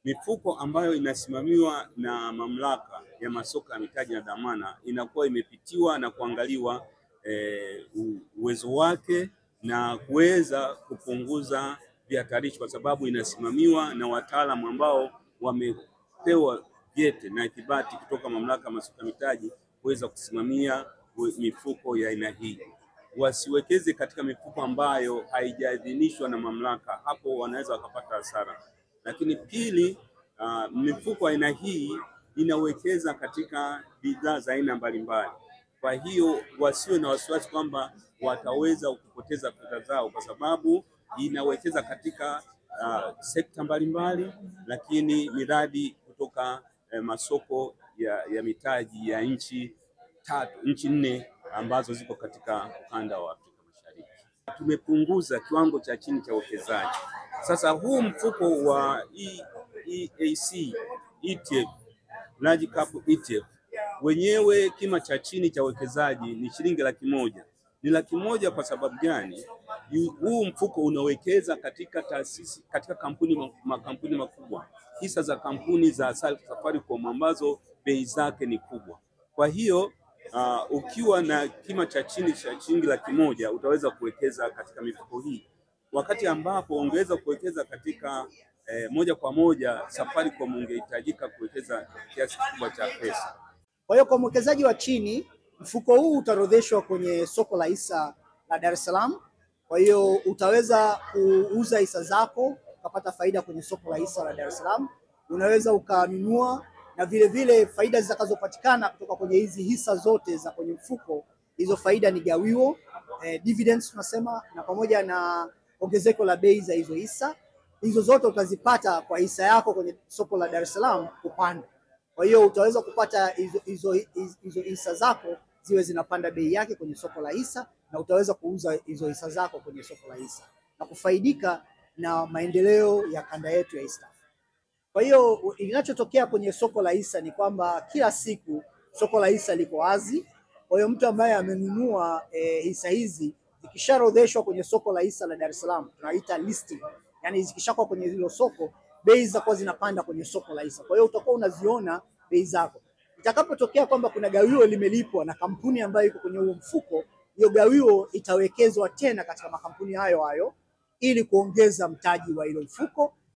Mifuko ambayo inasimamiwa na mamlaka ya masoko ya mitaji na dhamana inakuwa imepitiwa na kuangaliwa uwezo wake na kuweza kupunguza vihatarishi, kwa sababu inasimamiwa na wataalamu ambao wamepewa vyeti na ithibati kutoka mamlaka ya masoko ya mitaji kuweza kusimamia mifuko ya aina hii. Wasiwekeze katika mifuko ambayo haijaidhinishwa na mamlaka, hapo wanaweza wakapata hasara. Lakini pili, mifuko aina hii inawekeza katika bidhaa za aina mbalimbali. Kwa hiyo wasiwe na wasiwasi kwamba wataweza kupoteza fedha zao, kwa sababu inawekeza katika sekta mbalimbali, lakini miradi kutoka masoko ya mitaji ya nchi 4 ambazo ziko katika ukanda wa Afrika Mashariki. Tumepunguza kiwango cha chini cha uwekezaji. Sasa huu mfuko wa EAC ETF, Large Cap ETF, wenyewe kima cha chini cha uwekezaji ni shilingi 100,000. Ni 100,000 kwa sababu gani? Huu mfuko unawekeza katika taasisi, katika makampuni makubwa, hisa za kampuni za Safaricom ambazo bei zake ni kubwa. Kwa hiyo ukiwa na kima cha chini cha shilingi 100,000 utaweza kuwekeza katika mifuko hii, wakati ambapo ungeweza kuwekeza katika moja kwa moja Safaricom ungehitajika kuwekeza kiasi kikubwa cha pesa. Kwa hiyo kwa mwekezaji wa chini, mfuko huu utaorodheshwa kwenye soko la hisa la Dar es Salaam. Kwa hiyo utaweza kuuza hisa zako ukapata faida kwenye soko la hisa la Dar es Salaam. Unaweza ukanunua, na vile vile faida zitakazopatikana kutoka kwenye hizi hisa zote za kwenye mfuko, hizo faida ni gawio, dividends tunasema, na pamoja na ongezeko la bei za hizo hisa. Hizo zote utazipata kwa hisa yako kwenye soko la Dar es Salaam kupanda. Kwa hiyo utaweza kupata hizo hisa zako ziwe zinapanda bei yake kwenye soko la hisa, na utaweza kuuza hizo hisa zako kwenye soko la hisa na kufaidika na maendeleo ya kanda yetu ya East Africa. Kwa hiyo inachotokea kwenye soko la hisa ni kwamba kila siku soko la hisa liko wazi. Kwa hiyo mtu ambaye amenunua hisa hizi zikishaorodheshwa kwenye soko la hisa la Dar es Salaam, tunaita listing, yani zikishakuwa kwenye hilo soko, bei zitakuwa zinapanda kwenye soko la hisa. Kwa hiyo utakuwa unaziona bei zako. Itakapotokea kwamba kuna gawio limelipwa na kampuni ambayo iko kwenye huo mfuko, hiyo gawio itawekezwa tena katika makampuni hayo hayo ili kuongeza mtaji wa hilo mfuko